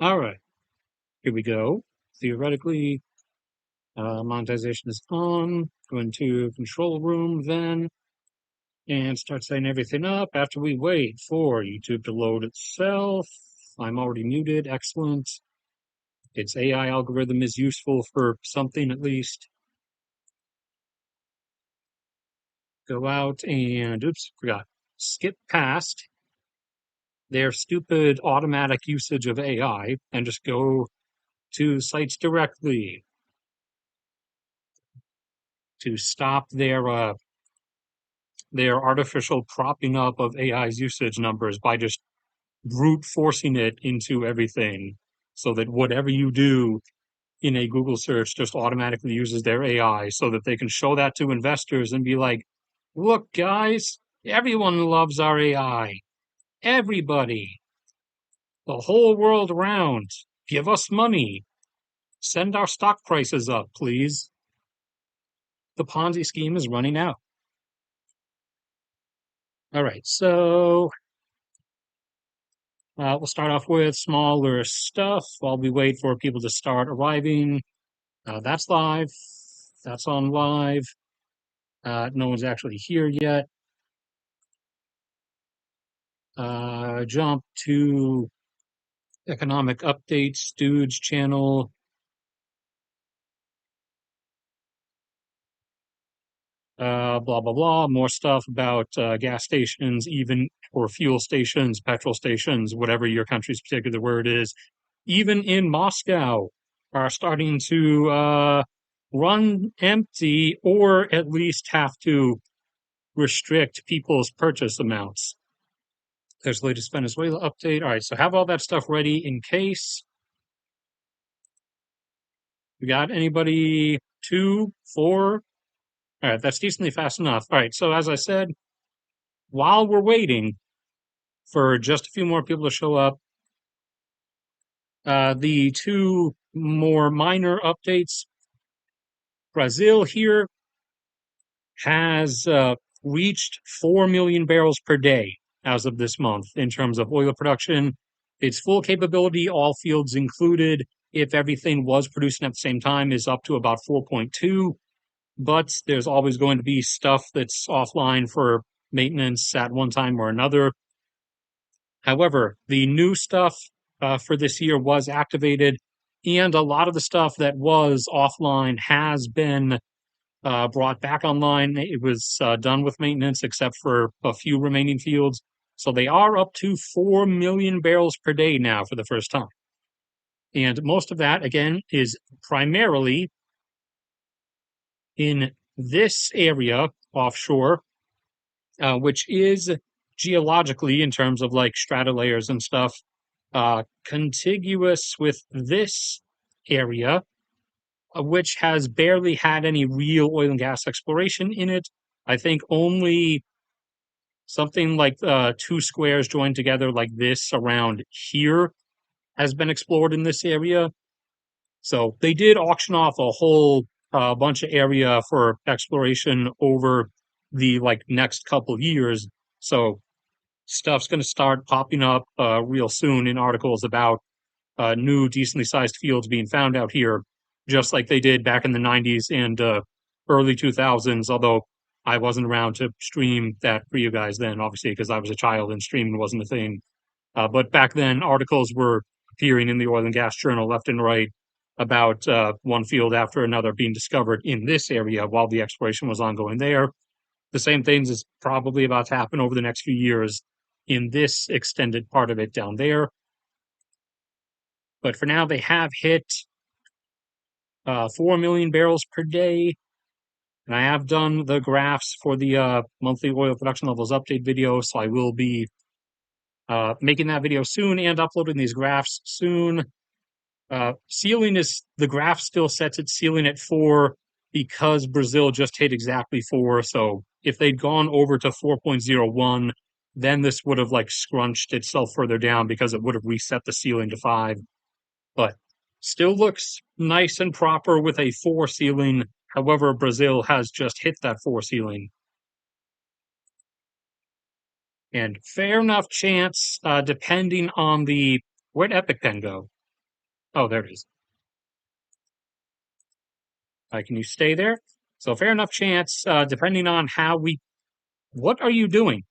All right, here we go. Theoretically, monetization is on. Go into control room then and start setting everything up after we wait for YouTube to load itself. I'm already muted. Excellent. Its AI algorithm is useful for something at least. Go out and, oops, forgot. Skip past their stupid automatic usage of AI and just go to sites directly to stop their artificial propping up of AI's usage numbers by just brute forcing it into everything so that whatever you do in a Google search just automatically uses their AI so that they can show that to investors and be like, look, guys, everyone loves our AI. Everybody, the whole world around, give us money. Send our stock prices up, please. The Ponzi scheme is running out. All right, so we'll start off with smaller stuff while we wait for people to start arriving. That's live. That's on live. No one's actually here yet. Jump to economic updates, Stooge channel. Blah, blah, blah. More stuff about gas stations, even or fuel stations, petrol stations, whatever your country's particular word is. Even in Moscow, are starting to run empty or at least have to restrict people's purchase amounts. There's the latest Venezuela update. All right, so have all that stuff ready in case. We got anybody? 2, 4? All right, that's decently fast enough. All right, so as I said, while we're waiting for just a few more people to show up, the two more minor updates. Brazil here has reached 4 million barrels per day as of this month in terms of oil production. Its full capability, all fields included, if everything was producing at the same time, is up to about 4.2. But there's always going to be stuff that's offline for maintenance at one time or another. However, the new stuff for this year was activated, and a lot of the stuff that was offline has been brought back online. It was done with maintenance except for a few remaining fields. So they are up to 4 million barrels per day now for the first time. And most of that, again, is primarily in this area offshore, which is geologically, in terms of like strata layers and stuff, contiguous with this area, which has barely had any real oil and gas exploration in it. I think only something like 2 squares joined together like this around here has been explored in this area. So they did auction off a whole bunch of area for exploration over the like next couple years. So stuff's going to start popping up real soon in articles about new, decently sized fields being found out here, just like they did back in the 90s and early 2000s. Although I wasn't around to stream that for you guys then, obviously, because I was a child and streaming wasn't a thing. But back then, articles were appearing in the oil and gas journal left and right about one field after another being discovered in this area while the exploration was ongoing there. The same things is probably about to happen over the next few years in this extended part of it down there. But for now, they have hit 4 million barrels per day. And I have done the graphs for the monthly oil production levels update video, so I will be making that video soon and uploading these graphs soon. Ceiling is the graph still sets its ceiling at 4 because Brazil just hit exactly 4. So if they'd gone over to 4.01, then this would have like scrunched itself further down because it would have reset the ceiling to 5. But still looks nice and proper with a 4 ceiling. However, Brazil has just hit that 4 ceiling. And fair enough chance, depending on the where'd EpicPen go? Oh, there it is. Can you stay there? So fair enough chance, depending on how we. What are you doing?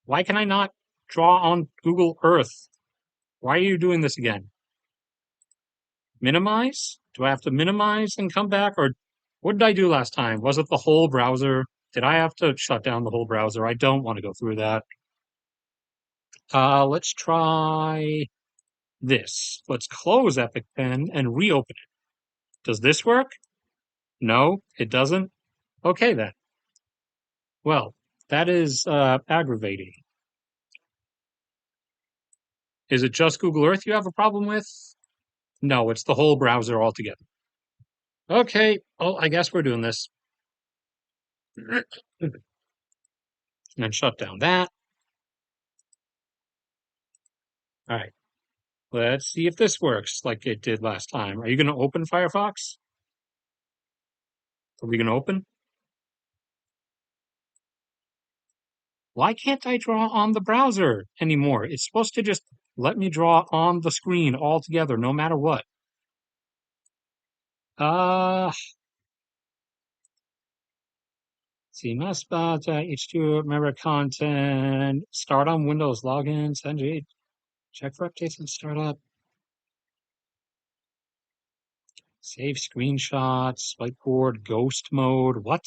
Why can I not draw on Google Earth? Why are you doing this again? Minimize? Do I have to minimize and come back? Or what did I do last time? Was it the whole browser? Did I have to shut down the whole browser? I don't want to go through that. Let's try this. Let's close Epic Pen and reopen it. Does this work? No, it doesn't. Okay then. Well, that is aggravating. Is it just Google Earth you have a problem with? No, it's the whole browser altogether. Okay, well, I guess we're doing this. And shut down that. All right, let's see if this works like it did last time. Are you going to open Firefox? Are we going to open? Why can't I draw on the browser anymore? It's supposed to just let me draw on the screen altogether, no matter what. Uh, see, must spot H2, remember content, start on Windows, login, send it, check for updates and startup, save screenshots, whiteboard, ghost mode. What?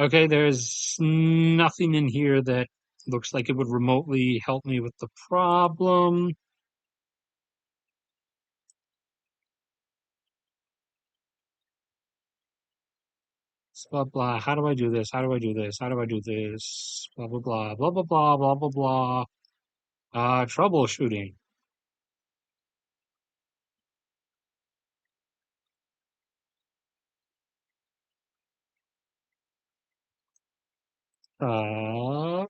Okay, there's nothing in here that looks like it would remotely help me with the problem. Blah blah. How do I do this? How do I do this? How do I do this? Blah blah blah blah blah blah blah blah blah. Troubleshooting. Uh,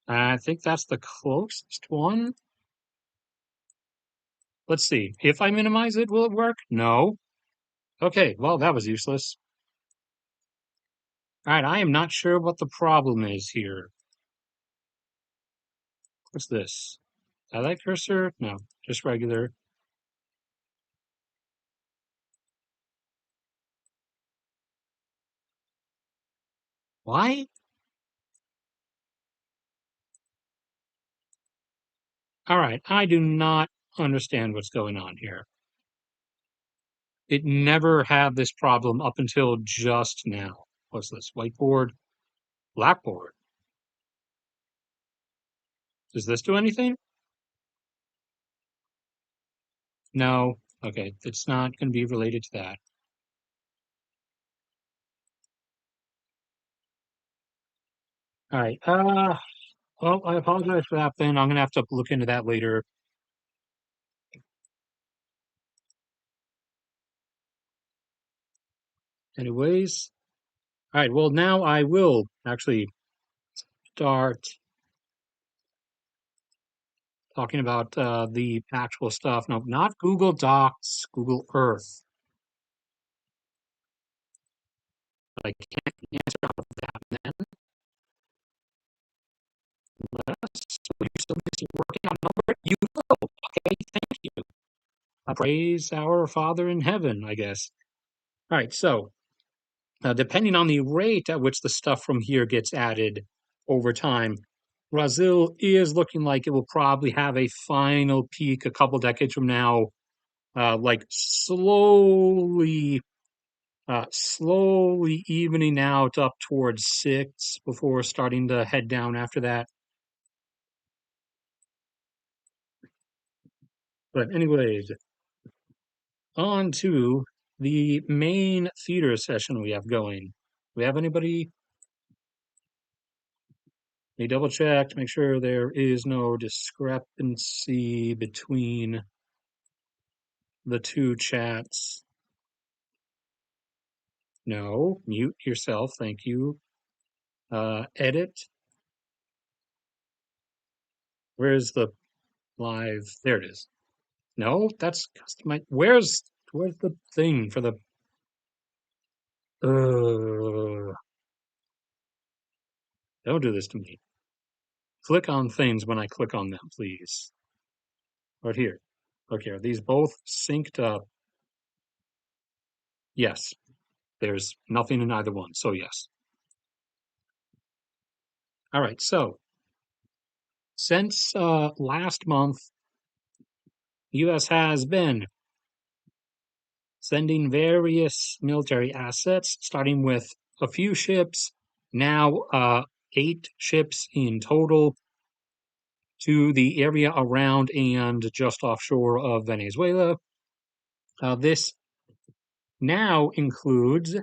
I think that's the closest one. Let's see. If I minimize it, will it work? No. Okay, well, that was useless. All right, I am not sure what the problem is here. What's this? Highlight cursor? No, just regular. Why? All right, I do not understand what's going on here. It never had this problem up until just now. What's this? Whiteboard? Blackboard? Does this do anything? No. Okay, it's not going to be related to that. All right. Well, I apologize for that, Ben. I'm going to have to look into that later. Anyways. All right. Well, now I will actually start talking about the actual stuff. No, not Google Docs, Google Earth. I can't answer all of that, then. So you're still busy working on number? You will. Okay, thank you. Praise our Father in heaven, I guess. All right, so depending on the rate at which the stuff from here gets added over time, Brazil is looking like it will probably have a final peak a couple decades from now, like slowly evening out up towards 6 before starting to head down after that. But anyways, on to the main theater session we have going. We have anybody? Let me double check to make sure there is no discrepancy between the two chats. No, mute yourself. Thank you. Edit. Where's the live? There it is. No, that's customized. Where's the thing for the? Uh, don't do this to me. Click on things when I click on them, please. Right here. Okay, are these both synced up? Yes. There's nothing in either one, so yes. All right, so since last month, the U.S. has been sending various military assets, starting with a few ships, now 8 ships in total, to the area around and just offshore of Venezuela. This now includes,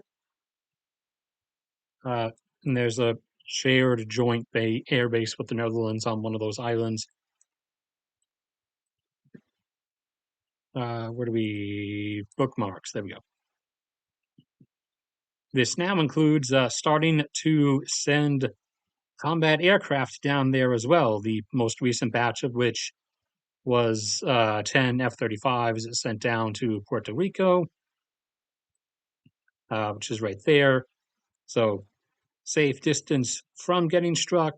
uh, and there's a shared joint air base with the Netherlands on one of those islands. Where do we bookmarks? There we go. This now includes starting to send combat aircraft down there as well. The most recent batch of which was 10 F-35s sent down to Puerto Rico, which is right there. So safe distance from getting struck,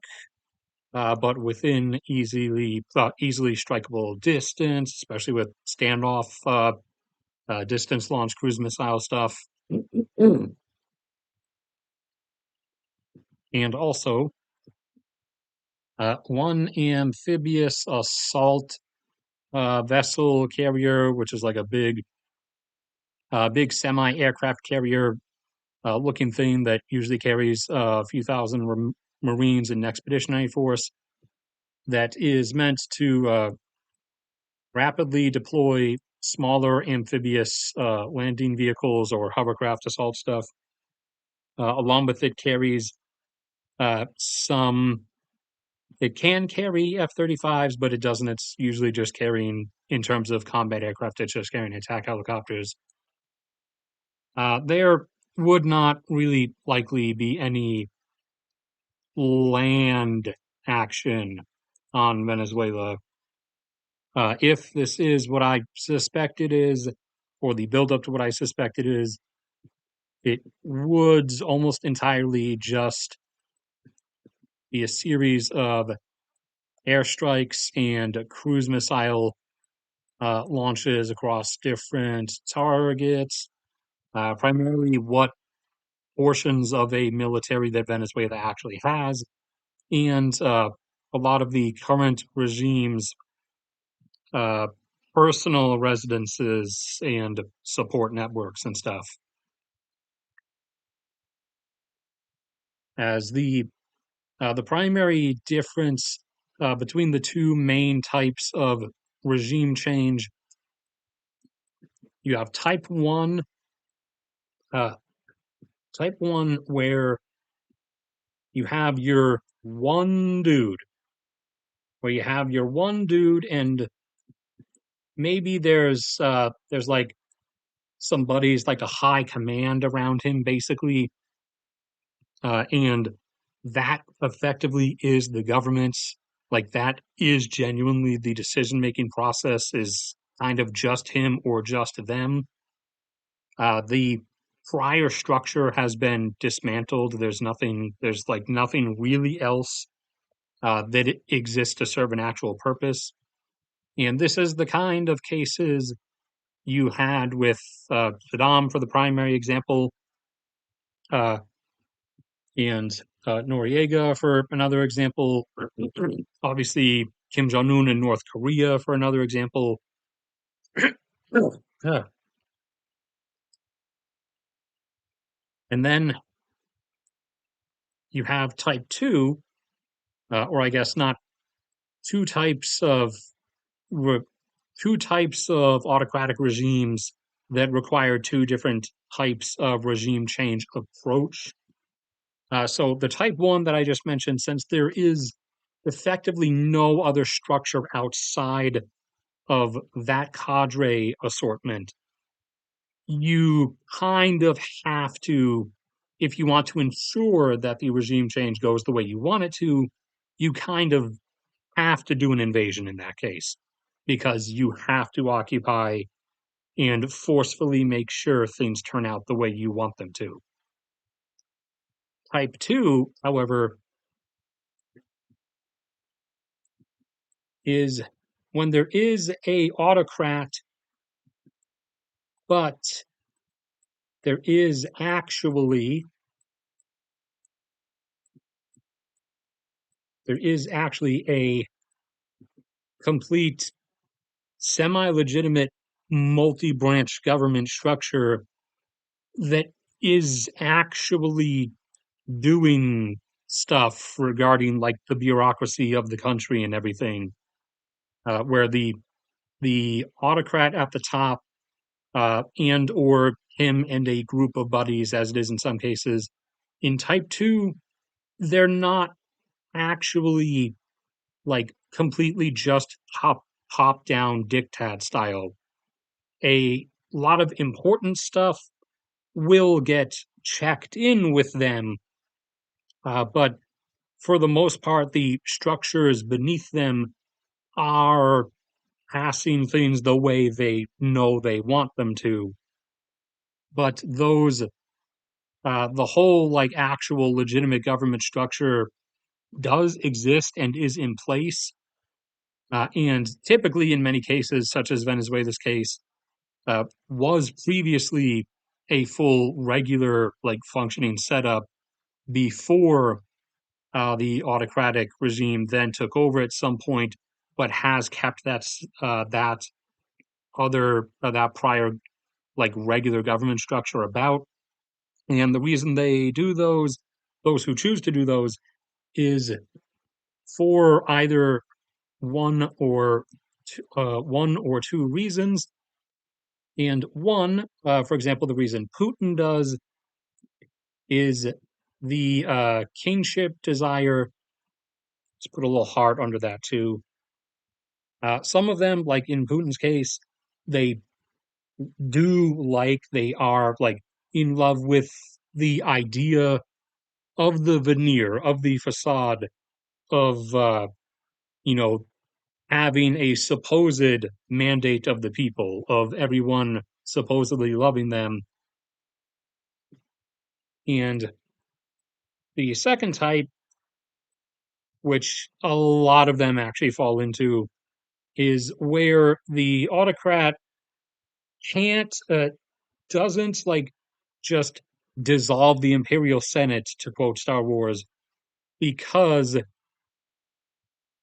but within easily strikeable distance, especially with standoff distance launch cruise missile stuff. And also one amphibious assault vessel carrier, which is like a big semi-aircraft carrier looking thing that usually carries a few thousand Marines in Expeditionary Force, that is meant to rapidly deploy smaller amphibious landing vehicles or hovercraft assault stuff. Along with it carries some. It can carry F-35s, but it doesn't. It's usually just carrying, in terms of combat aircraft, it's just carrying attack helicopters. There would not really likely be any land action on Venezuela. If this is what I suspect it is, or the buildup to what I suspect it is, it would almost entirely just be a series of airstrikes and cruise missile launches across different targets, primarily what portions of a military that Venezuela actually has, and a lot of the current regime's uh, personal residences and support networks and stuff. As the primary difference between the two main types of regime change, you have uh, type one where you have your one dude, and maybe there's like some buddies, like a high command around him, basically, and that effectively is the government's, like, that is genuinely the decision making process, is kind of just him or just them. The prior structure has been dismantled. There's like nothing really else that it exists to serve an actual purpose. And this is the kind of cases you had with Saddam for the primary example, uh, and Noriega for another example. Obviously, Kim Jong Un in North Korea for another example. And then you have type two, or I guess not two types of re- two types of autocratic regimes that require two different types of regime change approach. So the type one that I just mentioned, since there is effectively no other structure outside of that cadre assortment, you kind of have to, if you want to ensure that the regime change goes the way you want it to, you kind of have to do an invasion in that case. because you have to occupy and forcefully make sure things turn out the way you want them to. Type 2, however, is when there is a autocrat, but there is actually a complete semi-legitimate multi-branch government structure that is actually doing stuff regarding like the bureaucracy of the country and everything, where the autocrat at the top, and or him and a group of buddies, as it is in some cases, in type 2, they're not actually like completely just top down diktat style. A lot of important stuff will get checked in with them, but for the most part, the structures beneath them are passing things the way they know they want them to. But the whole like actual legitimate government structure does exist and is in place. And typically, in many cases, such as Venezuela's case, was previously a full regular like functioning setup before the autocratic regime then took over at some point, but has kept that prior like regular government structure about. And the reason they do those who choose to do those, is for either one or two reasons. And one, for example, the reason Putin does is the kingship desire. Let's put a little heart under that too. Some of them, like in Putin's case, they they are like in love with the idea of the veneer, of the facade of, you know, having a supposed mandate of the people, of everyone supposedly loving them. And the second type, which a lot of them actually fall into, is where the autocrat can't, doesn't like just dissolve the Imperial Senate, to quote Star Wars, because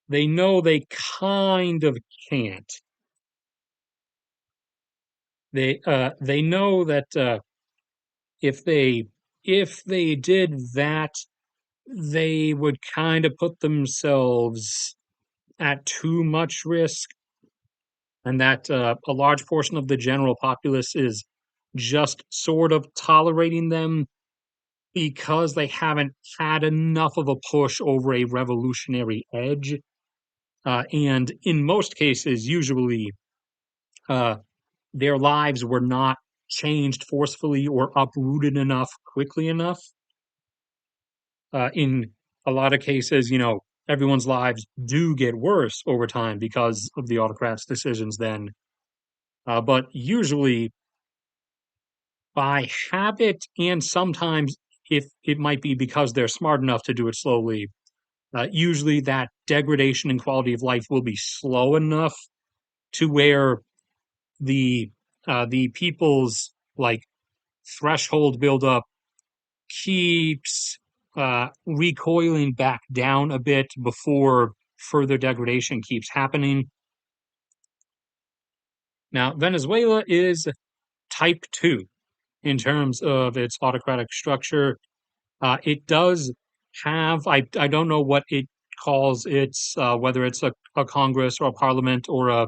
they know they kind of can't. They know that if they did that, they would kind of put themselves at too much risk, and that a large portion of the general populace is just sort of tolerating them because they haven't had enough of a push over a revolutionary edge. And in most cases, usually, uh, their lives were not changed forcefully or uprooted enough quickly enough. In a lot of cases, everyone's lives do get worse over time because of the autocrats' decisions then. But usually, by habit, and sometimes if it might be because they're smart enough to do it slowly, usually that degradation in quality of life will be slow enough to where the the people's like threshold buildup keeps recoiling back down a bit before further degradation keeps happening. Now, Venezuela is type 2 in terms of its autocratic structure. It does have, I don't know what it calls its, whether it's a Congress or a parliament or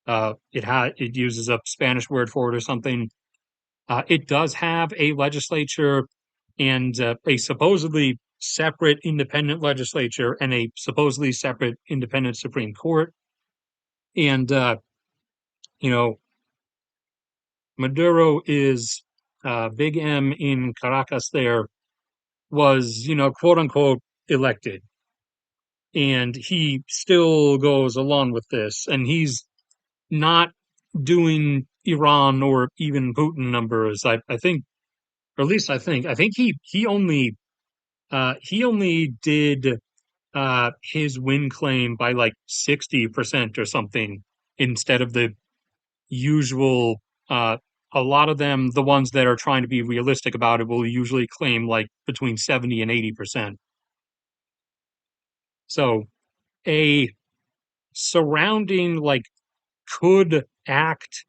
it uses a Spanish word for it or something. It does have a legislature and a supposedly separate independent legislature and a supposedly separate independent Supreme Court. And, you know, Maduro is, Big M in Caracas there was, quote unquote, elected. And he still goes along with this. And he's not doing Iran or even Putin numbers. I think, or at least I think he only did his win claim by like 60% or something instead of the usual uh a lot of them, the ones that are trying to be realistic about it, will usually claim like between 70 and 80%. So a surrounding like could act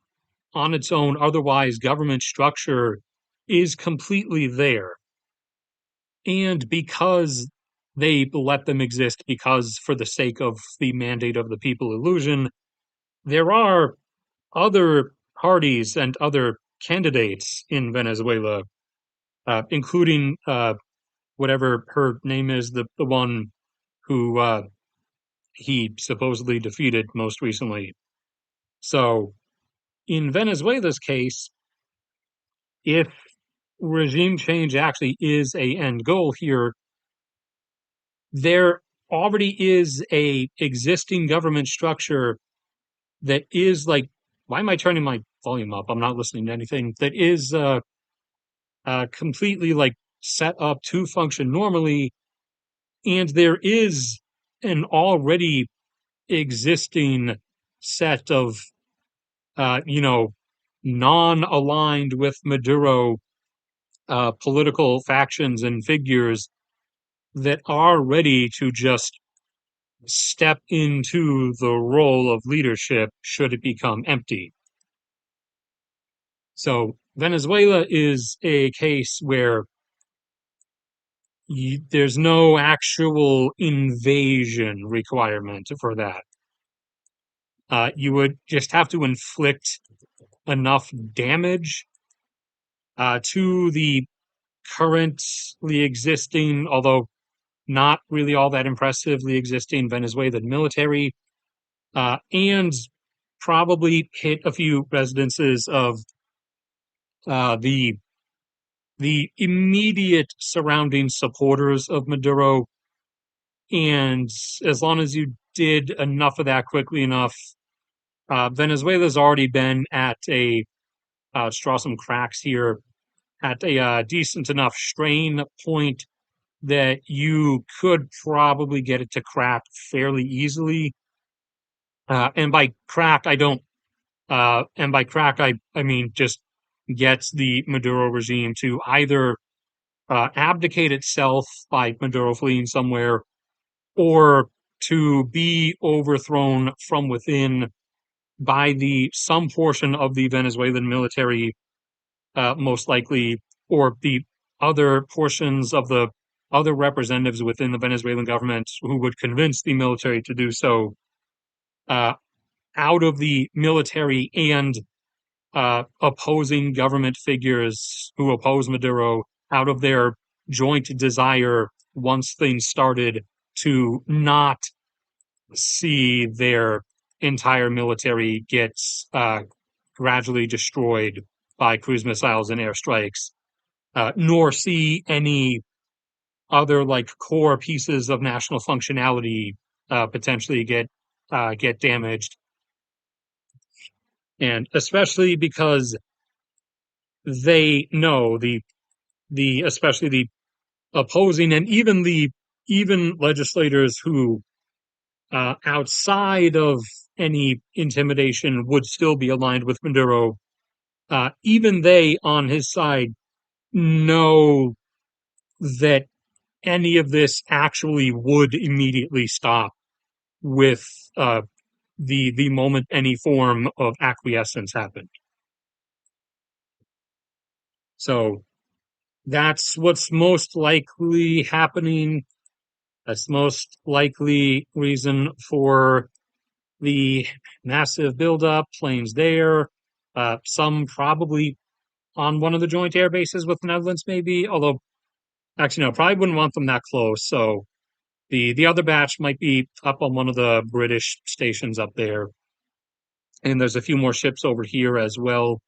on its own otherwise government structure is completely there. And because they let them exist, because for the sake of the mandate of the people illusion, there are other parties and other candidates in Venezuela, including whatever her name is, the one who he supposedly defeated most recently. So, in Venezuela's case, if regime change actually is a end goal here, there already is a existing government structure that is like, why am I turning my volume up? I'm not listening to anything. That is completely like set up to function normally, and there is an already existing set of you know, non-aligned with Maduro political factions and figures that are ready to just step into the role of leadership should it become empty. So Venezuela is a case where there's no actual invasion requirement for that. You would just have to inflict enough damage to the currently existing, although not really all that impressively existing Venezuelan military, and probably hit a few residences of the immediate surrounding supporters of Maduro. And as long as you did enough of that quickly enough, Venezuela's already been at a straw some cracks here at a decent enough strain point that you could probably get it to crack fairly easily. And by crack, I don't. And by crack, I mean just gets the Maduro regime to either abdicate itself by Maduro fleeing somewhere, or to be overthrown from within by the some portion of the Venezuelan military, most likely, or the other portions of the other representatives within the Venezuelan government who would convince the military to do so, uh, out of the military and opposing government figures who oppose Maduro, out of their joint desire, once things started, to not see their entire military gets gradually destroyed by cruise missiles and airstrikes, nor see any other like core pieces of national functionality potentially get damaged, and especially because they know the especially the opposing and even legislators who outside of any intimidation would still be aligned with Maduro. Even they on his side know that any of this actually would immediately stop with the moment any form of acquiescence happened. So that's what's most likely happening. That's most likely reason for the massive buildup, planes there, some probably on one of the joint air bases with the Netherlands, maybe. Although, actually, no, probably wouldn't want them that close. So the other batch might be up on one of the British stations up there, and there's a few more ships over here as well.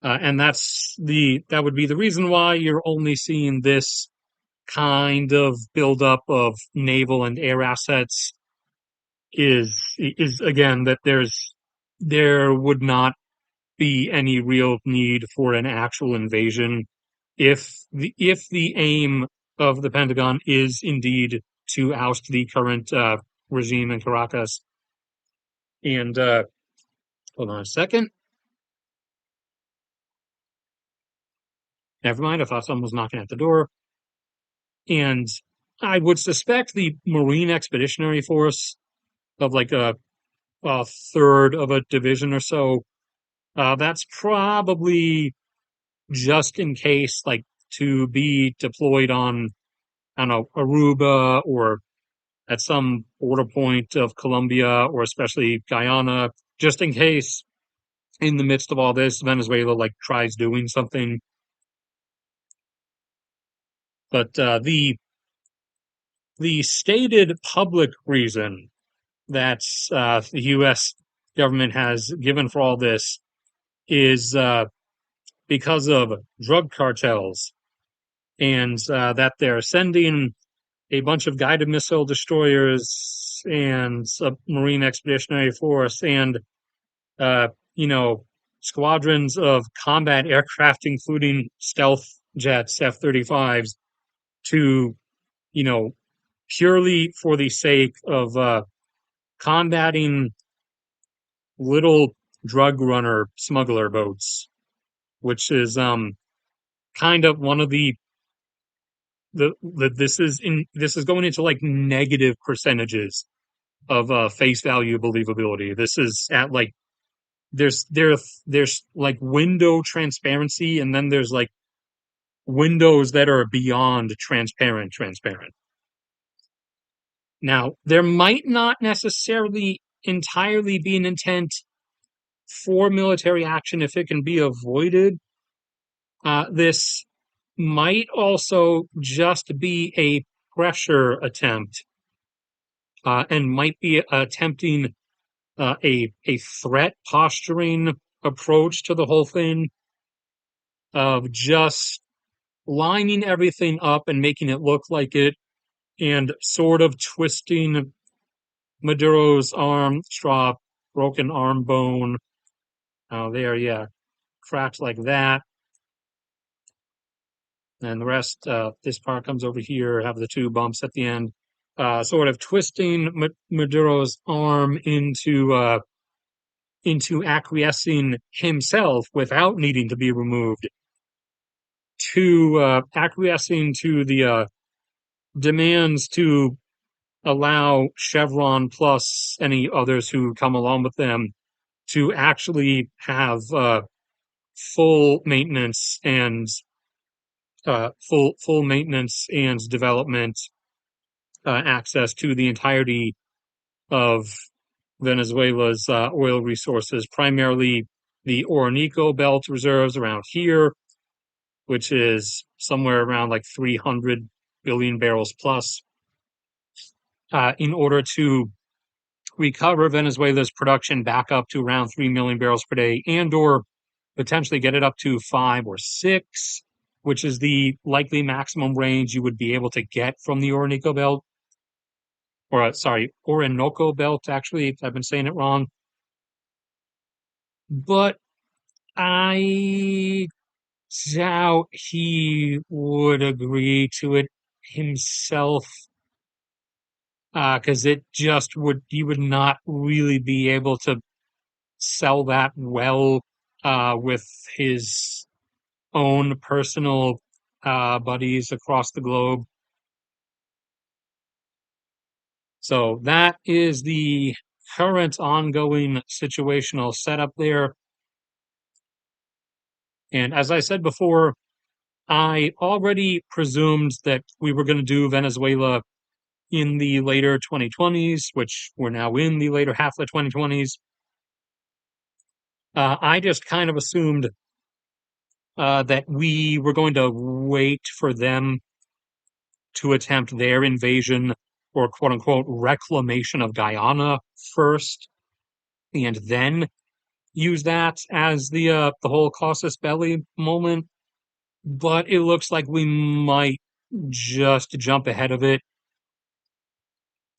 And that would be the reason why you're only seeing this kind of buildup of naval and air assets is again that there's there would not be any real need for an actual invasion if the aim of the Pentagon is indeed to oust the current regime in Caracas. And hold on a second. Never mind. I thought someone was knocking at the door. And I would suspect the Marine Expeditionary Force of like a third of a division or so. That's probably just in case, like to be deployed on, I don't know, Aruba or at some border point of Colombia or especially Guyana, just in case in the midst of all this, Venezuela like tries doing something. But the stated public reason that the U.S. government has given for all this is because of drug cartels and that they're sending a bunch of guided missile destroyers and a Marine Expeditionary Force and uh, you know, squadrons of combat aircraft, including stealth jets, F-35s, to, you know, purely for the sake of combating little drug runner smuggler boats, which is kind of one of the this is going into like negative percentages of face value believability. This is at like there's like window transparency and then there's like windows that are beyond transparent. Now, there might not necessarily entirely be an intent for military action if it can be avoided. This might also just be a pressure attempt and might be attempting a threat posturing approach to the whole thing of just lining everything up and making it look like it and sort of twisting Maduro's arm strop, broken arm bone. Oh, there, yeah, cracked like that. And the rest, this part comes over here, have the two bumps at the end. Sort of twisting Maduro's arm into acquiescing himself without needing to be removed, to acquiescing to the demands to allow Chevron plus any others who come along with them to actually have full maintenance and full maintenance and development access to the entirety of Venezuela's oil resources, primarily the Orinoco Belt reserves around here, which is somewhere around like 300 billion barrels plus, in order to recover Venezuela's production back up to around 3 million barrels per day and or potentially get it up to 5 or 6, which is the likely maximum range you would be able to get from the Orinoco Belt. Or, sorry, Orinoco Belt, actually. I've been saying it wrong. But I doubt he would agree to it himself, because it just would, he would not really be able to sell that well with his own personal buddies across the globe. So that is the current ongoing situational setup there. And as I said before, I already presumed that we were going to do Venezuela in the later 2020s, which we're now in the later half of the 2020s. I just kind of assumed that we were going to wait for them to attempt their invasion or quote unquote reclamation of Guyana first, and then use that as the whole casus belli moment. But it looks like we might just jump ahead of it.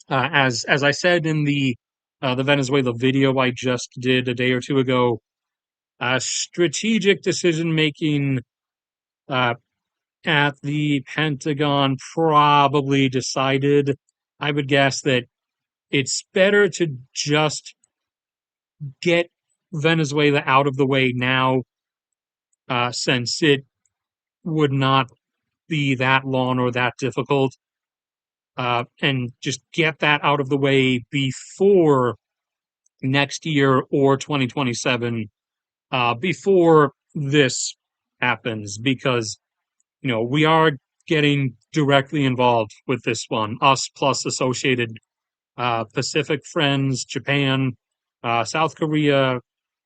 As I said in the the Venezuela video I just did a day or two ago, strategic decision making uh, at the Pentagon probably decided, I would guess, that it's better to just get Venezuela out of the way now, since it would not be that long or that difficult, and just get that out of the way before next year or 2027, before this happens, because we are getting directly involved with this one, us plus associated Pacific friends, Japan, South Korea,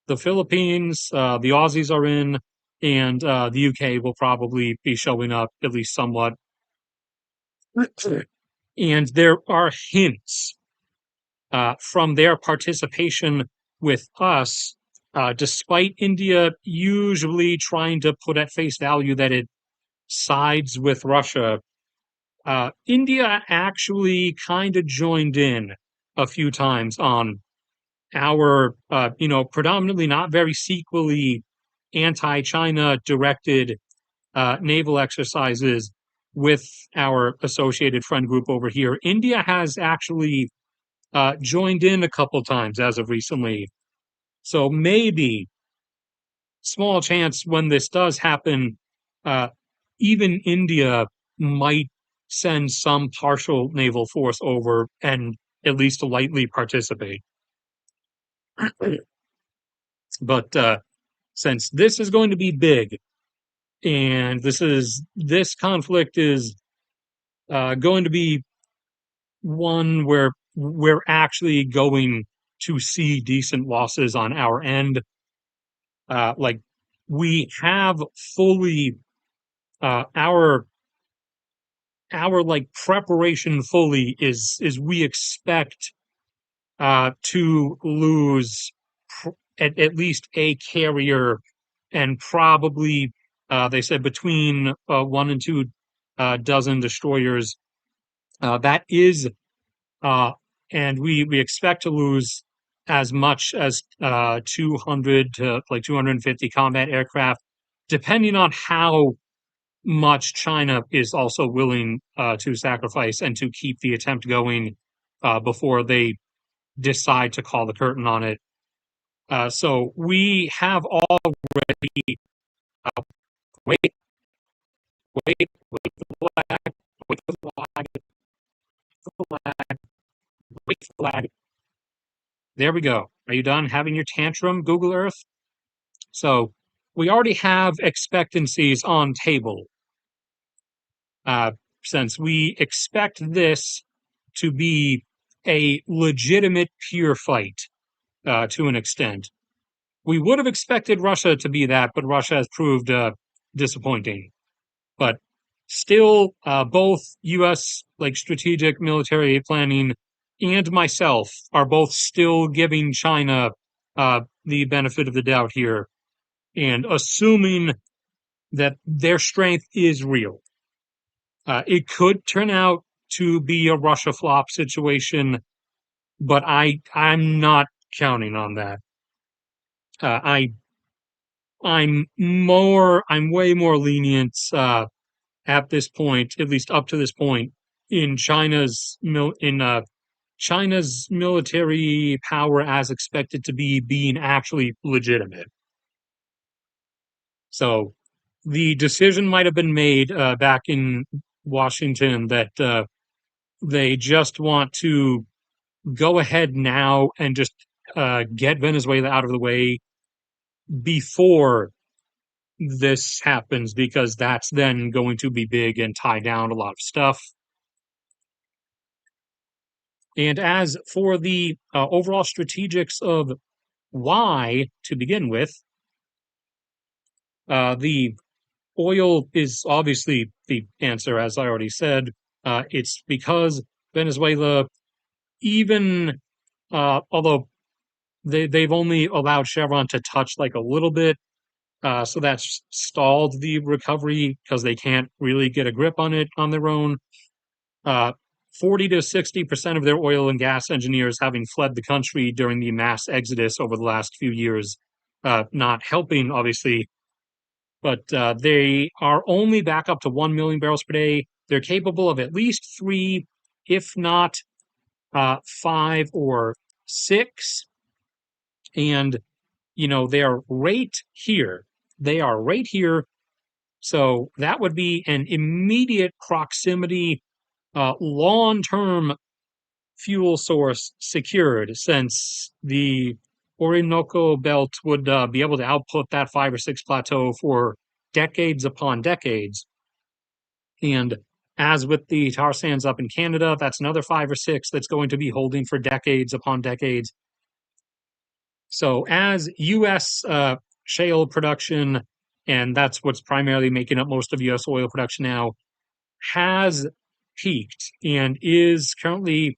the Philippines, the Aussies are in, and the UK will probably be showing up at least somewhat. And there are hints from their participation with us, despite India usually trying to put at face value that it sides with Russia. India actually kind of joined in a few times on our, predominantly not very sequely anti-China directed naval exercises with our associated friend group over here. India has actually joined in a couple times as of recently. So maybe, small chance when this does happen, uh, even India might send some partial naval force over and at least lightly participate. But since this is going to be big, and this conflict is going to be one where we're actually going to see decent losses on our end. Like, we have fully our like preparation fully is we expect to lose at least a carrier, and probably they said between one and two dozen destroyers. That is, uh, and we expect to lose as much as 200 to like 250 combat aircraft, depending on how much China is also willing to sacrifice and to keep the attempt going before they decide to call the curtain on it. So we have already, uh, wait, wait, wait for the flag, wait for the flag, flag, wait for the flag. There we go. Are you done having your tantrum, Google Earth? So we already have expectancies on table, uh, since we expect this to be a legitimate peer fight to an extent. We would have expected Russia to be that, but Russia has proved disappointing. But still, both U.S. like strategic military planning and myself are both still giving China the benefit of the doubt here, and assuming that their strength is real. It could turn out to be a Russia flop situation, but I'm not counting on that. I I'm way more lenient at this point, at least up to this point, in China's military power as expected to be being actually legitimate. So the decision might have been made back in Washington that they just want to go ahead now and just get Venezuela out of the way before this happens, because that's then going to be big and tie down a lot of stuff. And as for the overall strategics of why to begin with, the oil is obviously the answer, as I already said. It's because Venezuela, even although they've only allowed Chevron to touch like a little bit, so that's stalled the recovery because they can't really get a grip on it on their own. Uh, 40 to 60% of their oil and gas engineers having fled the country during the mass exodus over the last few years, not helping, obviously, but they are only back up to 1 million barrels per day. They're capable of at least three, if not five or six. And, they are right here. They are right here. So that would be an immediate proximity, long term fuel source secured, since the Orinoco belt would be able to output that five or six plateau for decades upon decades. And as with the tar sands up in Canada, that's another five or six that's going to be holding for decades upon decades. So as U.S. Shale production, and that's what's primarily making up most of U.S. oil production now, has peaked and is currently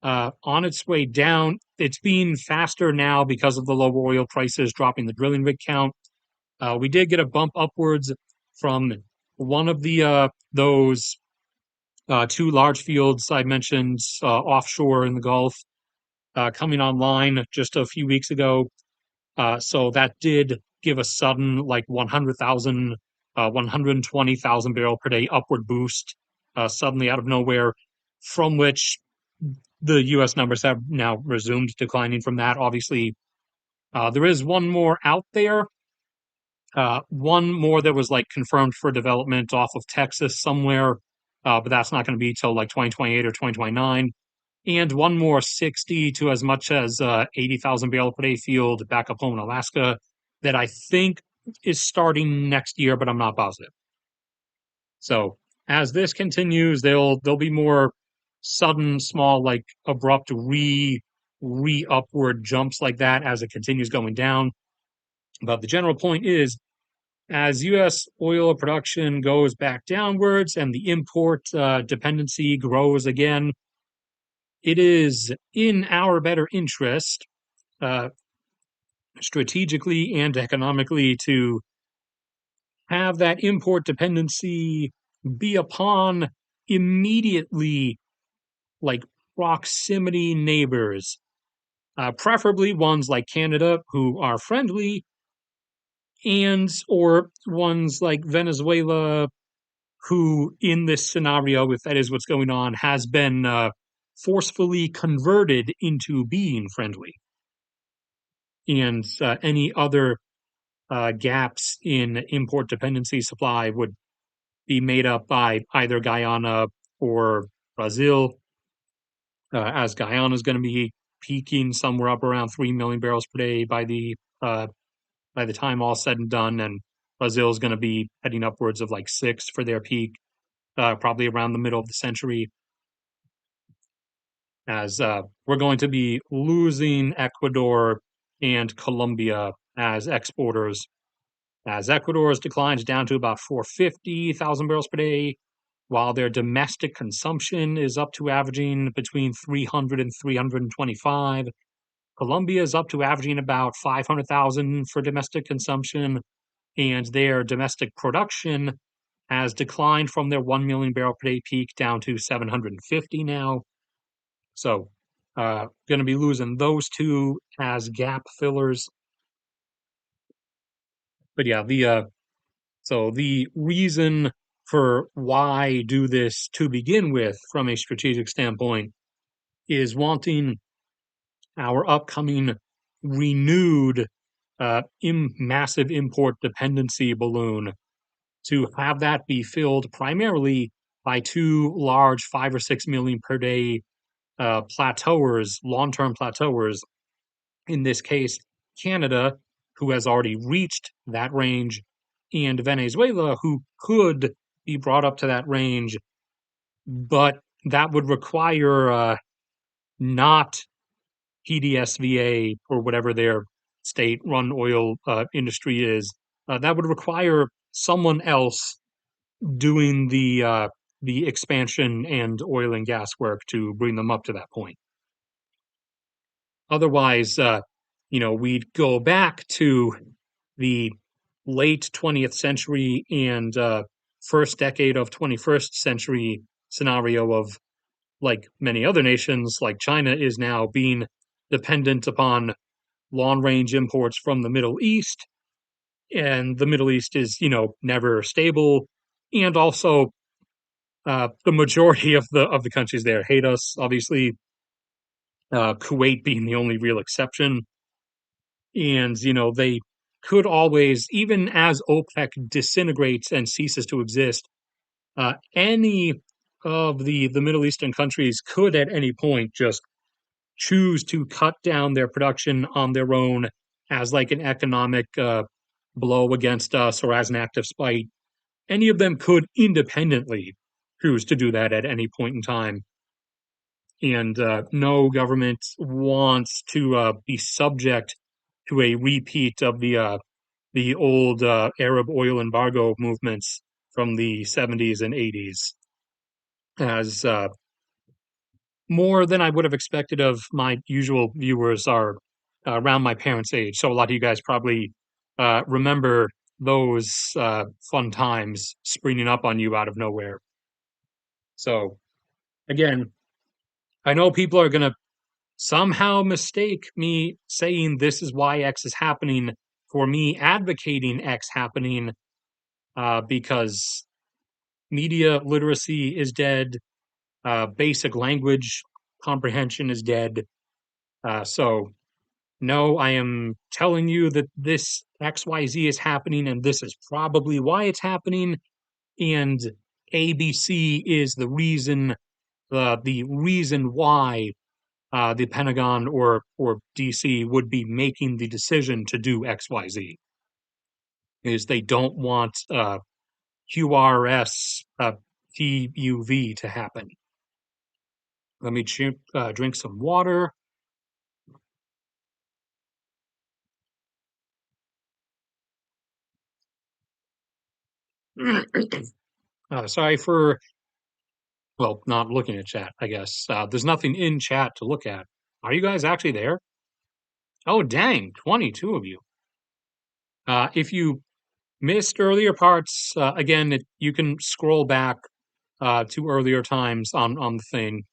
on its way down. It's being faster now because of the lower oil prices dropping the drilling rig count. We did get a bump upwards from one of the those two large fields I mentioned offshore in the Gulf coming online just a few weeks ago. So that did give a sudden like 100,000, 120,000 barrel per day upward boost suddenly out of nowhere, from which the U.S. numbers have now resumed declining from that. Obviously, there is one more out there. One more that was like confirmed for development off of Texas somewhere, but that's not going to be till like 2028 or 2029. And one more 60 to as much as 80,000 barrel per day field back up home in Alaska that I think is starting next year, but I'm not positive. So as this continues, there'll be more sudden, small, like abrupt re upward jumps like that as it continues going down. But the general point is, as U.S. oil production goes back downwards and the import dependency grows again, it is in our better interest, uh, strategically and economically, to have that import dependency be upon immediately, like, proximity neighbors, preferably ones like Canada who are friendly, and or ones like Venezuela who, in this scenario, if that is what's going on, has been forcefully converted into being friendly. And any other gaps in import dependency supply would be made up by either Guyana or Brazil, as Guyana is going to be peaking somewhere up around 3 million barrels per day by the time all said and done, and Brazil is going to be heading upwards of like 6 for their peak, probably around the middle of the century. As we're going to be losing Ecuador and Colombia as exporters, as Ecuador has declined down to about 450,000 barrels per day, while their domestic consumption is up to averaging between 300 and 325. Colombia is up to averaging about 500,000 for domestic consumption, and their domestic production has declined from their 1 million barrel per day peak down to 750 now. So, going to be losing those two as gap fillers. But yeah, the reason for why do this to begin with from a strategic standpoint is wanting our upcoming renewed massive import dependency balloon to have that be filled primarily by two large 5 or 6 million per day plateauers, long-term plateauers. In this case, Canada, who has already reached that range, and Venezuela, who could be brought up to that range, but that would require not PDSVA or whatever their state-run oil industry is. That would require someone else doing the expansion and oil and gas work to bring them up to that point. Otherwise, we'd go back to the late 20th century and first decade of 21st century scenario of like many other nations, like China, is now being dependent upon long range imports from the Middle East. And the Middle East is, never stable. And also, the majority of the countries there hate us. Obviously, Kuwait being the only real exception. And, they could always, even as OPEC disintegrates and ceases to exist, any of the Middle Eastern countries could at any point just choose to cut down their production on their own as like an economic blow against us or as an act of spite. Any of them could independently choose to do that at any point in time. And no government wants to be subject to a repeat of the old Arab oil embargo movements from the 70s and 80s, as more than I would have expected of my usual viewers are around my parents' age. So a lot of you guys probably remember those fun times springing up on you out of nowhere. So again, I know people are going to somehow mistake me saying this is why X is happening for me advocating X happening because media literacy is dead, basic language comprehension is dead. So, no, I am telling you that this XYZ is happening and this is probably why it's happening. And ABC is the reason why the Pentagon or DC would be making the decision to do XYZ is they don't want QRS TUV to happen. Let me drink some water. Sorry for, well, not looking at chat, I guess. There's nothing in chat to look at. Are you guys actually there? Oh, dang, 22 of you. If you missed earlier parts, again, you can scroll back to earlier times on the thing.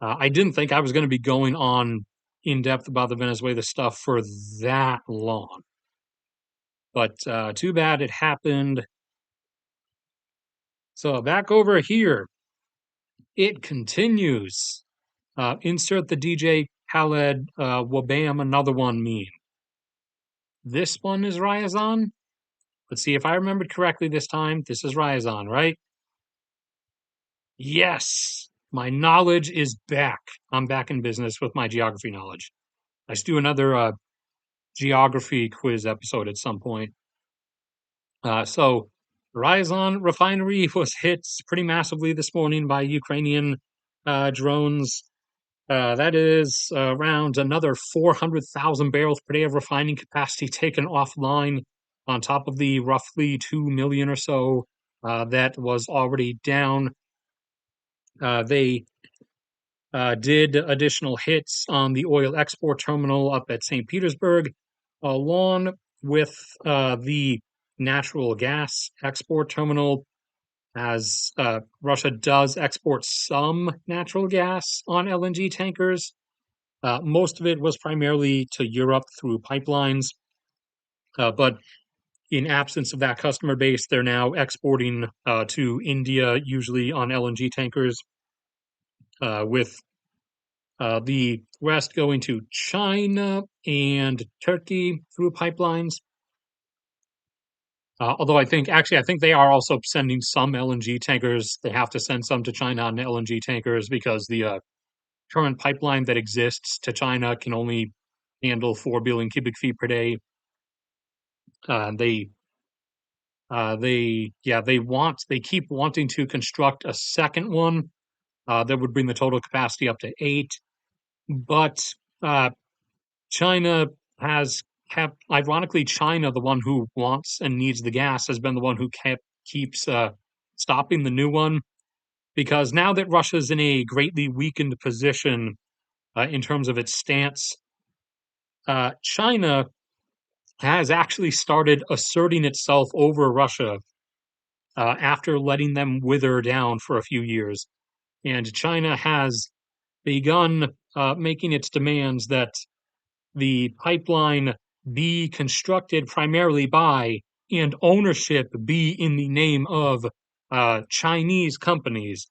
I didn't think I was going to be going on in depth about the Venezuela stuff for that long. But too bad it happened. So back over here, it continues. Insert the DJ Khaled Wabam another one meme. This one is Ryazan. Let's see if I remembered correctly this time. This is Ryazan, right? Yes, my knowledge is back. I'm back in business with my geography knowledge. I should do another geography quiz episode at some point. So, Ryazan refinery was hit pretty massively this morning by Ukrainian drones. That is around another 400,000 barrels per day of refining capacity taken offline, on top of the roughly 2 million or so that was already down. They did additional hits on the oil export terminal up at St. Petersburg, along with the natural gas export terminal, as Russia does export some natural gas on LNG tankers. Most of it was primarily to Europe through pipelines, but in absence of that customer base, they're now exporting to India, usually on LNG tankers, with the rest going to China and Turkey through pipelines. Although I think they are also sending some LNG tankers. They have to send some to China on LNG tankers because the current pipeline that exists to China can only handle 4 billion cubic feet per day. They keep wanting to construct a second one that would bring the total capacity up to 8. But China has kept, ironically, China, the one who wants and needs the gas, has been the one who keeps stopping the new one, because now that Russia's in a greatly weakened position in terms of its stance, China has actually started asserting itself over Russia after letting them wither down for a few years. and China has begun making its demands that the pipeline be constructed primarily by and ownership be in the name of Chinese companies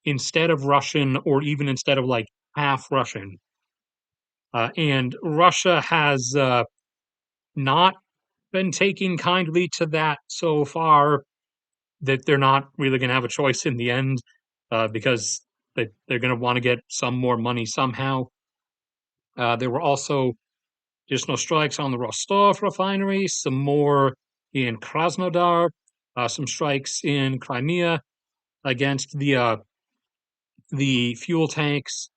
instead of Russian or even instead of like half Russian. And Russia has not been taking kindly to that so far, that they're not really going to have a choice in the end, because they're going to want to get some more money somehow. There were also additional strikes on the Rostov refinery, some more in Krasnodar, some strikes in Crimea against the fuel tanks,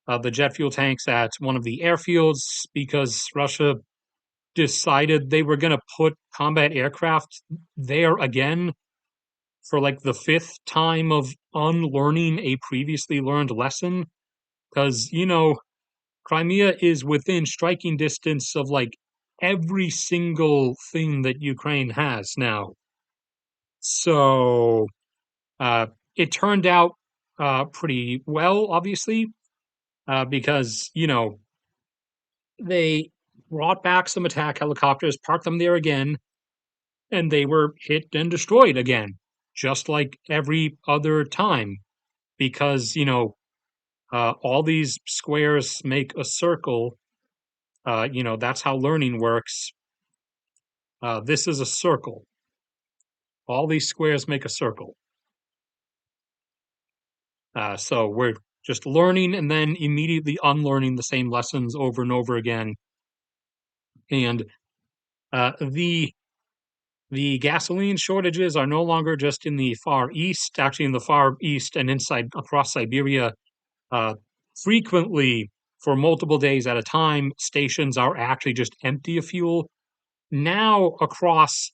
the jet fuel tanks at one of the airfields, because Russia decided they were going to put combat aircraft there again for like the fifth time of unlearning a previously learned lesson. Because, Crimea is within striking distance of like every single thing that Ukraine has now. So uh, it turned out pretty well, obviously, because, they brought back some attack helicopters, parked them there again, and they were hit and destroyed again, just like every other time. Because, all these squares make a circle. That's how learning works. This is a circle. All these squares make a circle. So we're just learning and then immediately unlearning the same lessons over and over again. And the gasoline shortages are no longer just in the Far East. Actually, in the Far East and inside across Siberia, uh, frequently for multiple days at a time, stations are actually just empty of fuel. Now across,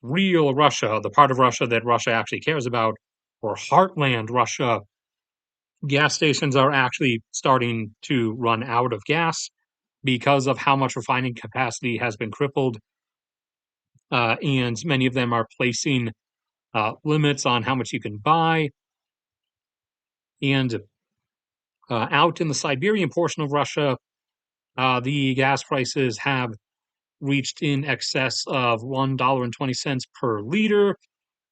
real Russia, the part of Russia that Russia actually cares about, or heartland Russia, gas stations are actually starting to run out of gas because of how much refining capacity has been crippled. And many of them are placing limits on how much you can buy. And out in the Siberian portion of Russia, the gas prices have reached in excess of $1.20 per liter,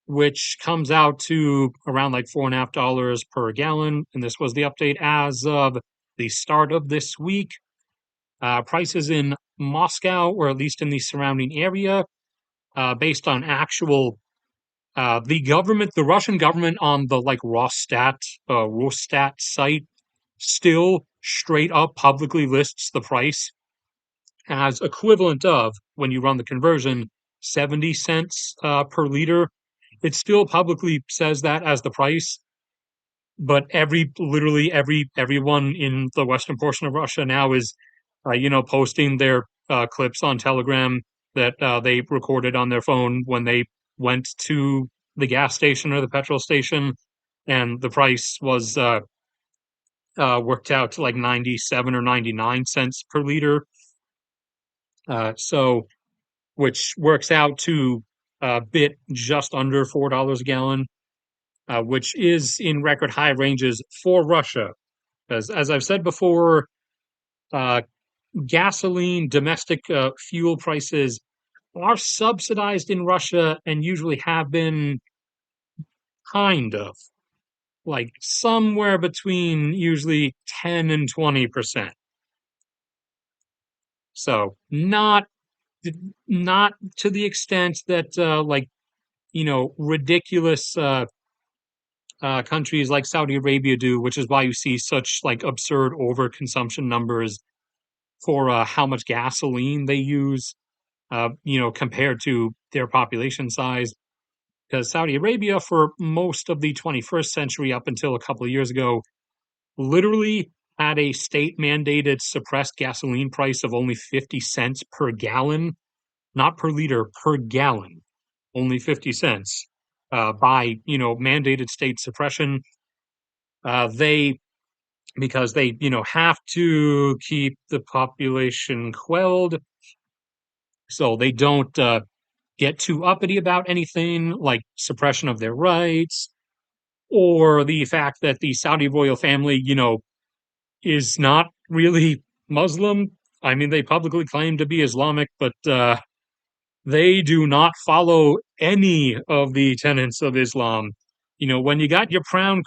which comes out to around like $4.50 per gallon. And this was the update as of the start of this week. Prices in Moscow, or at least in the surrounding area, based on actual the Russian government on the like Rostat site still straight up publicly lists the price as equivalent of, when you run the conversion, 70 cents per liter. It still publicly says that as the price, but literally everyone in the western portion of Russia now is, posting their clips on Telegram that they recorded on their phone when they went to the gas station or the petrol station, and the price was worked out to like 97 or 99 cents per liter. So, which works out to a bit just under $4 a gallon, which is in record high ranges for Russia. Because, as I've said before, uh, gasoline, domestic fuel prices are subsidized in Russia and usually have been, kind of, like somewhere between usually 10 and 20%. So not to the extent that ridiculous countries like Saudi Arabia do, which is why you see such like absurd overconsumption numbers for how much gasoline they use, compared to their population size. Because Saudi Arabia, for most of the 21st century, up until a couple of years ago, literally had a state mandated suppressed gasoline price of only 50 cents per gallon, not per liter, per gallon, only 50 cents, by, mandated state suppression. They Because they, have to keep the population quelled, so they don't get too uppity about anything like suppression of their rights. or the fact that the Saudi royal family, is not really Muslim. I mean, they publicly claim to be Islamic, but they do not follow any of the tenets of Islam. When you got your crown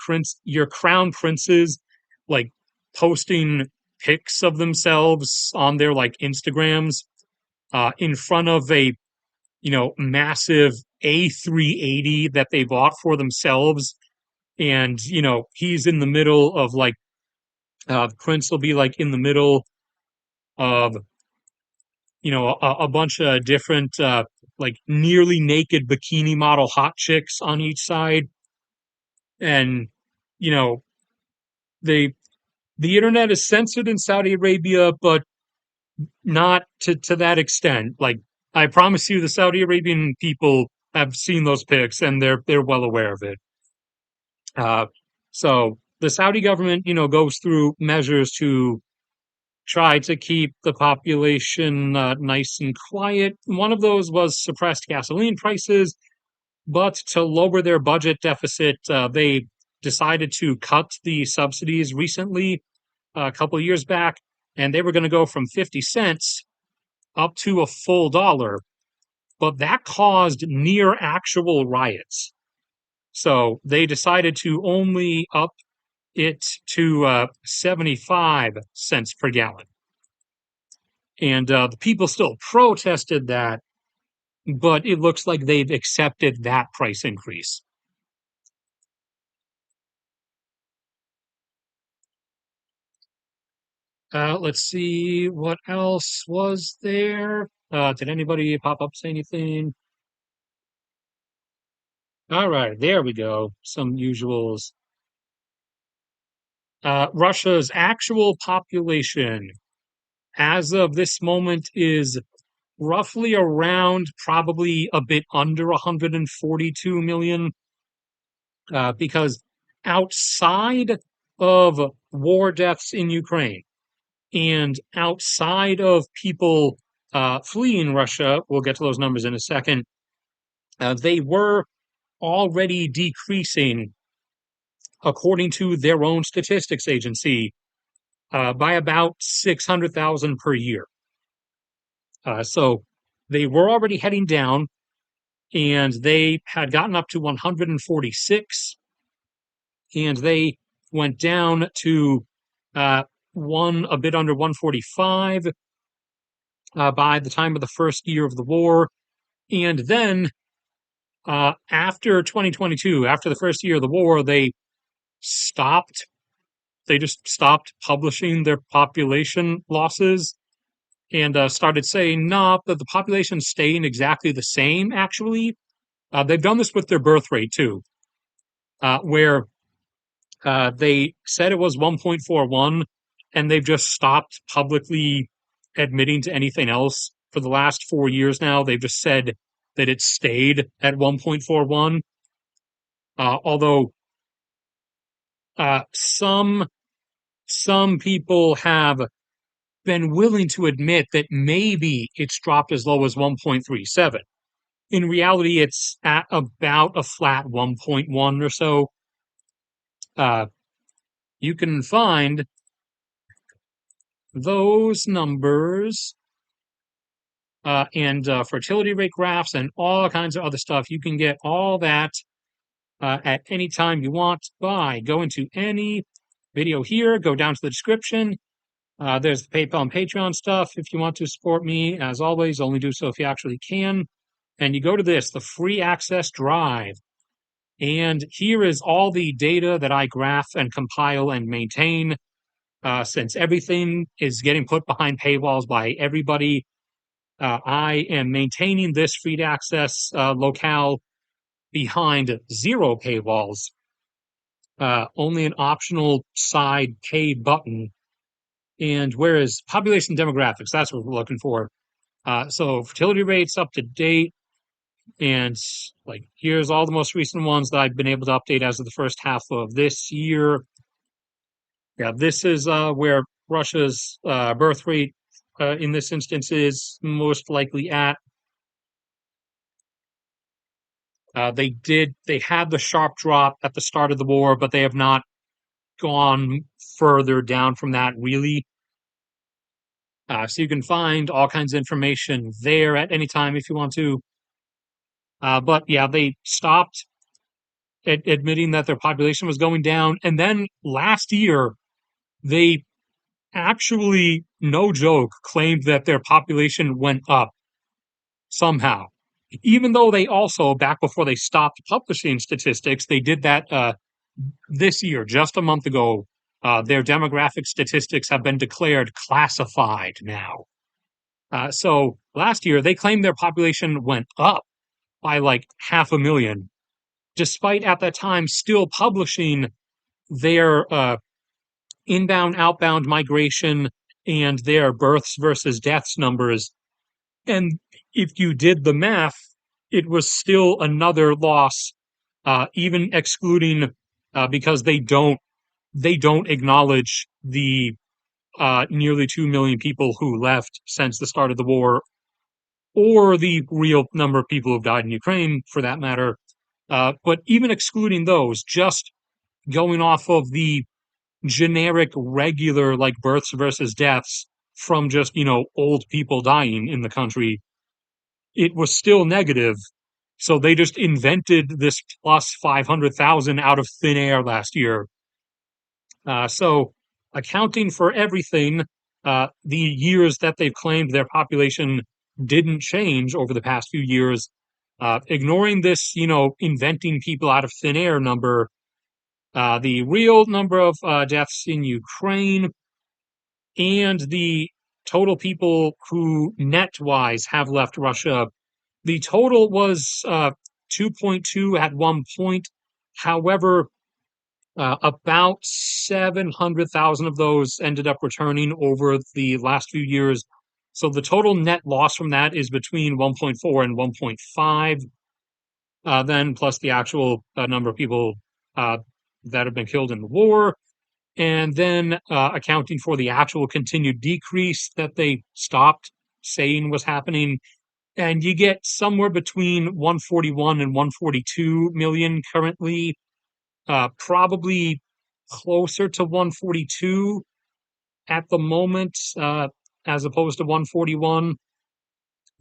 princes, like posting pics of themselves on their like Instagrams, in front of a massive A380 that they bought for themselves, and he's in the middle of like the prince will be like in the middle of a bunch of different like nearly naked bikini model hot chicks on each side, and you know they the internet is censored in Saudi Arabia, but not to that extent. Like, I promise you, the Saudi Arabian people have seen those pics and they're well aware of it. Uh, so the Saudi government, goes through measures to try to keep the population nice and quiet. One of those was suppressed gasoline prices, but to lower their budget deficit, they decided to cut the subsidies recently, a couple of years back, and they were going to go from 50 cents up to a full dollar. But that caused near actual riots. So they decided to only up it to 75 cents per gallon. And the people still protested that, but it looks like they've accepted that price increase. Let's see what else was there. Did anybody pop up say anything? All right, there we go. Some usuals. Russia's actual population as of this moment is roughly around probably a bit under 142 million, because outside of war deaths in Ukraine and outside of people fleeing Russia, we'll get to those numbers in a second, they were already decreasing, according to their own statistics agency, by about 600,000 per year. So they were already heading down, and they had gotten up to 146, and they went down to a bit under 145 by the time of the first year of the war. And then after 2022, after the first year of the war, stopped. They just stopped publishing their population losses and started saying, nah, that the population's staying exactly the same, actually. They've done this with their birth rate, too, where they said it was 1.41, and they've just stopped publicly admitting to anything else for the last 4 years now. They've just said that it stayed at 1.41. Although some people have been willing to admit that maybe it's dropped as low as 1.37. In reality, it's at about a flat 1.1 or so. You can find those numbers and fertility rate graphs and all kinds of other stuff. You can get all that at any time you want by going to any video here, go down to the description. There's the PayPal and Patreon stuff if you want to support me. As always, only do so if you actually can. And you go to this, the free access drive. And here is all the data that I graph and compile and maintain. Since everything is getting put behind paywalls by everybody, I am maintaining this free to access locale behind zero paywalls, only an optional side pay button. And whereas population demographics, that's what we're looking for. So fertility rates up to date. And like, here's all the most recent ones that I've been able to update as of the first half of this year. Yeah, this is where Russia's birth rate in this instance is most likely at. They had the sharp drop at the start of the war, but they have not gone further down from that really. So you can find all kinds of information there at any time if you want to. But yeah, they stopped admitting that their population was going down. And then last year, they actually, no joke, claimed that their population went up somehow. Even though they also, back before they stopped publishing statistics, they did that this year, just a month ago. Their demographic statistics have been declared classified now. So last year, they claimed their population went up by like 500,000, despite at that time still publishing their inbound, outbound migration and their births versus deaths numbers. And if you did the math, it was still another loss, even excluding because they don't acknowledge the nearly 2 million people who left since the start of the war, or the real number of people who've died in Ukraine, for that matter. But even excluding those, just going off of the generic, regular, like births versus deaths from just, old people dying in the country, it was still negative. So they just invented this plus 500,000 out of thin air last year. So accounting for everything, the years that they've claimed their population didn't change over the past few years, ignoring this, inventing people out of thin air number, the real number of deaths in Ukraine and the total people who net wise have left Russia, the total was 2.2 at one point. However, about 700,000 of those ended up returning over the last few years. So the total net loss from that is between 1.4 and 1.5, then plus the actual number of people that have been killed in the war, and then accounting for the actual continued decrease that they stopped saying was happening. And you get somewhere between 141 and 142 million currently, probably closer to 142 at the moment, as opposed to 141.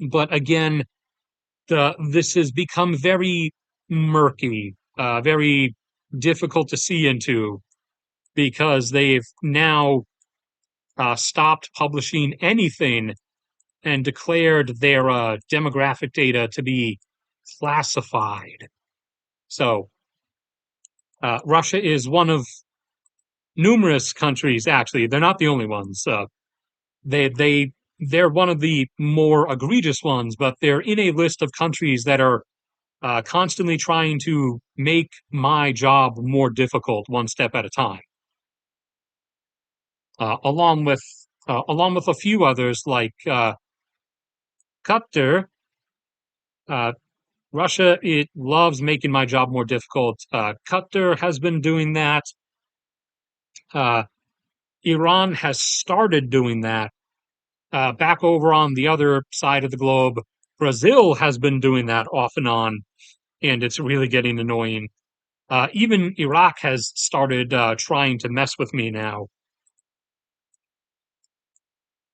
But again, this has become very murky, very difficult to see into, because they've now stopped publishing anything and declared their demographic data to be classified. So Russia is one of numerous countries. Actually, they're not the only ones. They're one of the more egregious ones, but they're in a list of countries that are constantly trying to make my job more difficult, one step at a time. Along with a few others like Qatar. Uh, Russia, it loves making my job more difficult. Qatar has been doing that. Uh, Iran has started doing that. Back over on the other side of the globe, Brazil has been doing that off and on, and it's really getting annoying. Even Iraq has started trying to mess with me now.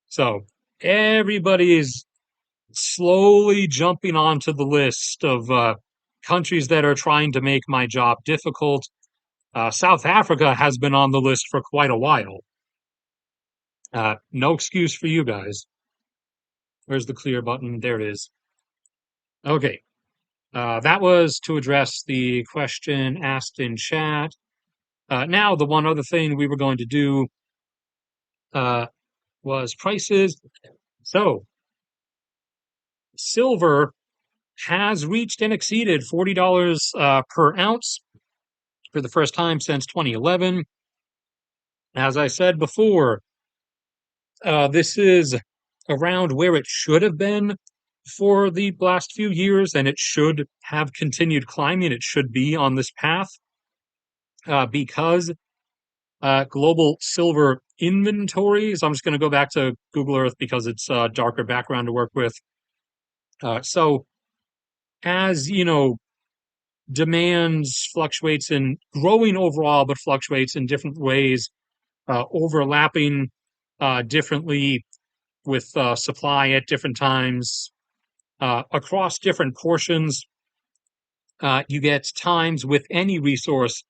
So everybody's slowly jumping onto the list of countries that are trying to make my job difficult. South Africa has been on the list for quite a while. No excuse for you guys. Where's the clear button? There it is. Okay. That was to address the question asked in chat. Now, the one other thing we were going to do uh, was prices. So, silver has reached and exceeded $40 per ounce for the first time since 2011. As I said before, this is around where it should have been for the last few years, and it should have continued climbing. It should be on this path because global silver inventories. I'm just going to go back to Google Earth because it's a darker background to work with. So, as you know, demand fluctuates in growing overall, but fluctuates in different ways, overlapping differently with supply at different times across different portions. You get times with any resource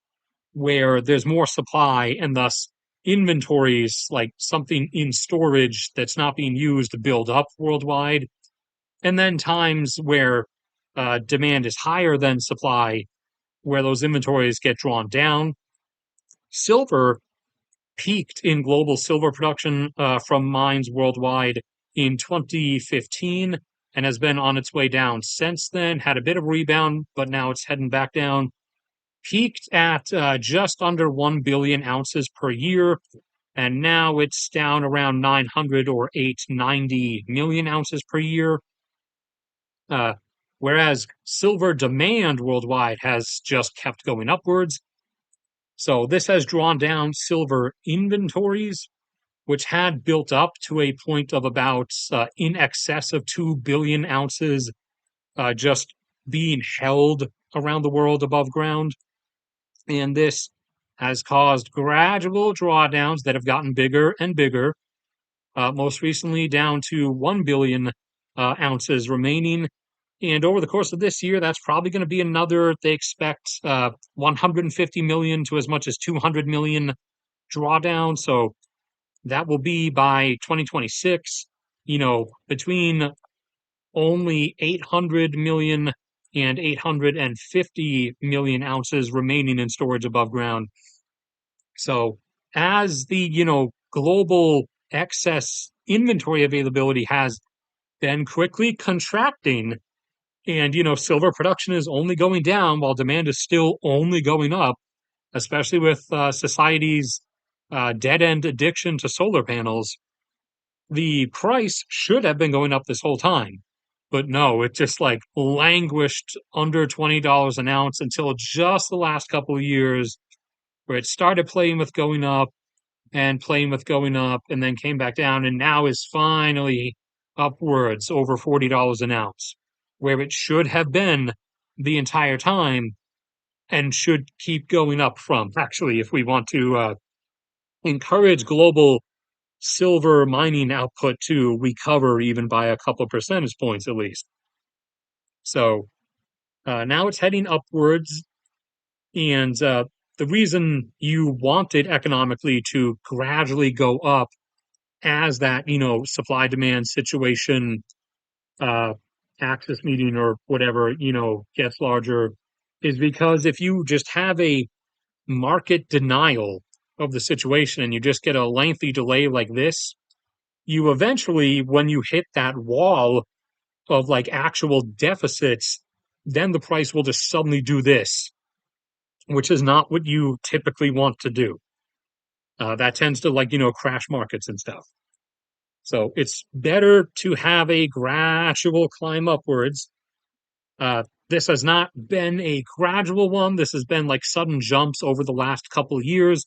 where there's more supply and thus inventories, like something in storage that's not being used, build up worldwide. And then times where demand is higher than supply, where those inventories get drawn down. Silver peaked in global silver production from mines worldwide in 2015 and has been on its way down since then. Had a bit of a rebound, but now it's heading back down. Peaked at just under 1 billion ounces per year, and now it's down around 900 or 890 million ounces per year. Uh, Whereas silver demand worldwide has just kept going upwards. So this has drawn down silver inventories, which had built up to a point of about in excess of 2 billion ounces just being held around the world above ground. And this has caused gradual drawdowns that have gotten bigger and bigger, most recently down to 1 billion ounces remaining. And over the course of this year, that's probably going to be another, they expect 150 million to as much as 200 million drawdown. So that will be by 2026, between only 800 million and 850 million ounces remaining in storage above ground. So as the, global excess inventory availability has been quickly contracting, and, silver production is only going down while demand is still only going up, especially with society's dead end addiction to solar panels. The price should have been going up this whole time. But no, it just like languished under $20 an ounce until just the last couple of years, where it started playing with going up and playing with going up and then came back down and now is finally upwards over $40 an ounce, where it should have been the entire time and should keep going up from. Actually, if we want to encourage global silver mining output to recover even by a couple percentage points at least. So now it's heading upwards. And the reason you want it economically to gradually go up as that, supply demand situation, uh, axis median or whatever, gets larger is because if you just have a market denial of the situation and you just get a lengthy delay like this, you eventually, when you hit that wall of like actual deficits, then the price will just suddenly do this, which is not what you typically want to do. That tends to like, crash markets and stuff. So it's better to have a gradual climb upwards. This has not been a gradual one. This has been like sudden jumps over the last couple of years,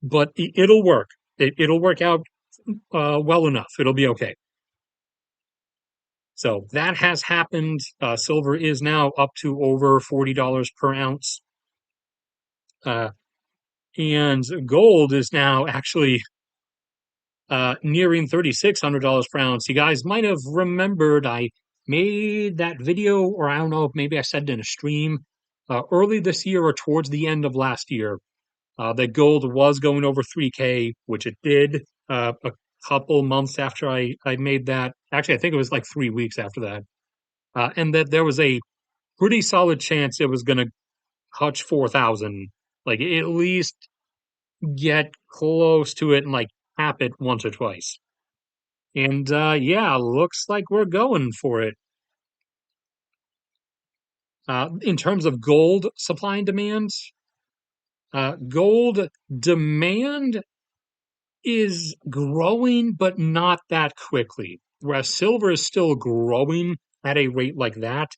but it'll work. It'll work out well enough. It'll be okay. So that has happened. Silver is now up to over $40 per ounce. And gold is now actually nearing $3,600 per ounce. You guys might have remembered I made that video, or I don't know, maybe I said it in a stream early this year or towards the end of last year, that gold was going over 3K, which it did a couple months after I made that. Actually, I think it was like 3 weeks after that. And that there was a pretty solid chance it was going to touch 4,000, like at least get close to it and like tap it once or twice. And yeah, looks like we're going for it. In terms of gold supply and demand, gold demand is growing, but not that quickly. Whereas silver is still growing at a rate like that.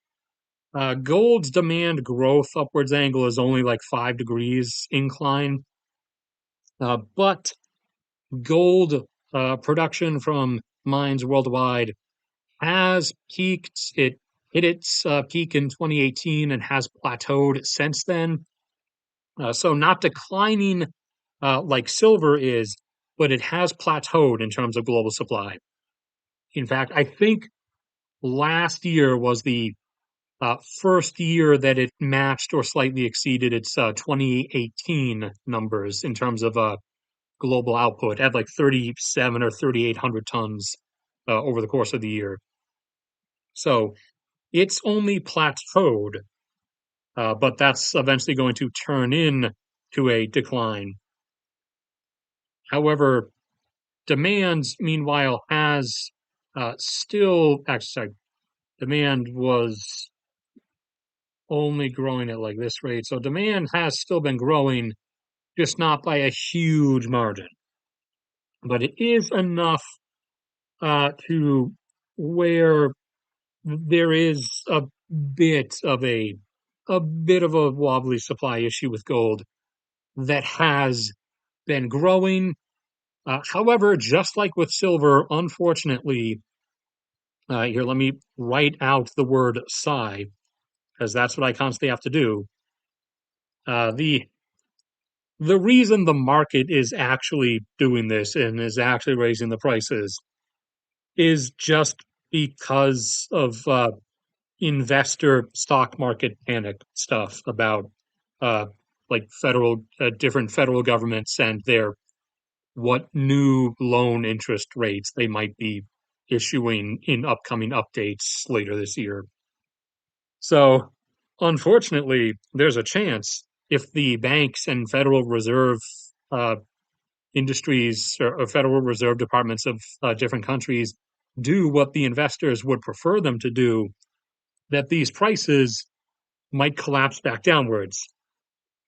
Gold's demand growth upwards angle is only like 5 degrees incline. But gold production from mines worldwide has peaked. It hit its peak in 2018 and has plateaued since then. So not declining like silver is, but it has plateaued in terms of global supply. In fact, I think last year was the first year that it matched or slightly exceeded its 2018 numbers in terms of global output at like 37 or 3,800 tons over the course of the year. So it's only plateaued, but that's eventually going to turn in to a decline. However, demand, meanwhile, has actually, sorry, demand was only growing at like this rate. So demand has still been growing, just not by a huge margin. But it is enough to where there is a bit of a wobbly supply issue with gold that has been growing. However, just like with silver, unfortunately, here let me write out the word "sigh" because that's what I constantly have to do. The reason the market is actually doing this and is actually raising the prices is just because of investor stock market panic stuff about uh, like different federal governments and their what new loan interest rates they might be issuing in upcoming updates later this year. So, unfortunately, there's a chance if the banks and Federal Reserve uh, industries or Federal Reserve departments of different countries do what the investors would prefer them to do, that these prices might collapse back downwards.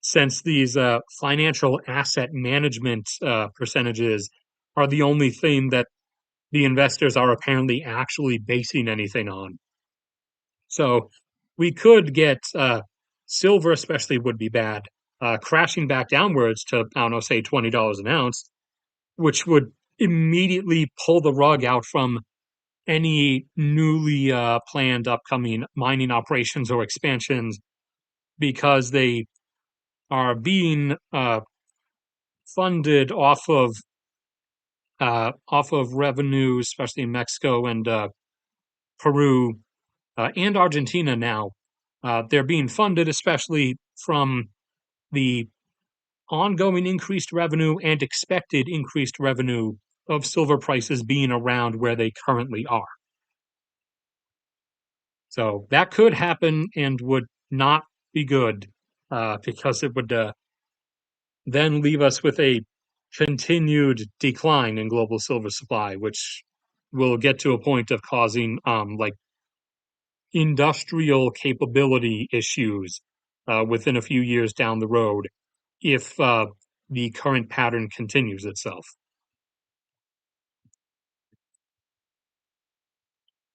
Since these financial asset management percentages are the only thing that the investors are apparently actually basing anything on. So we could get silver, especially, would be bad, crashing back downwards to, I don't know, say $20 an ounce, which would immediately pull the rug out from any newly planned upcoming mining operations or expansions because they are being funded off of revenue, especially in Mexico and Peru and Argentina now. They're being funded especially from the ongoing increased revenue and expected increased revenue of silver prices being around where they currently are. So that could happen and would not be good because it would then leave us with a continued decline in global silver supply, which will get to a point of causing like industrial capability issues within a few years down the road if the current pattern continues itself.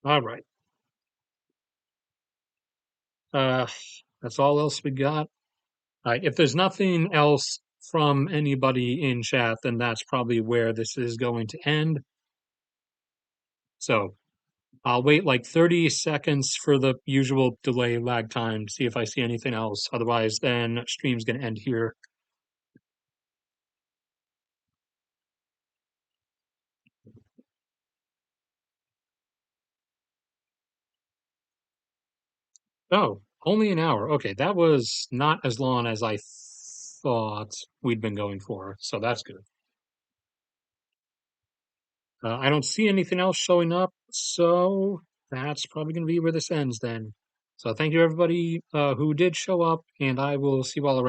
All right. Uh, that's all else we got. If there's nothing else from anybody in chat, then that's probably where this is going to end. So I'll wait like 30 seconds for the usual delay lag time, see if I see anything else. Otherwise, then stream's going to end here. Oh, only an hour. Okay, that was not as long as I thought we'd been going for, so that's good. I don't see anything else showing up, so that's probably going to be where this ends then. So thank you everybody who did show up, and I will see you all around.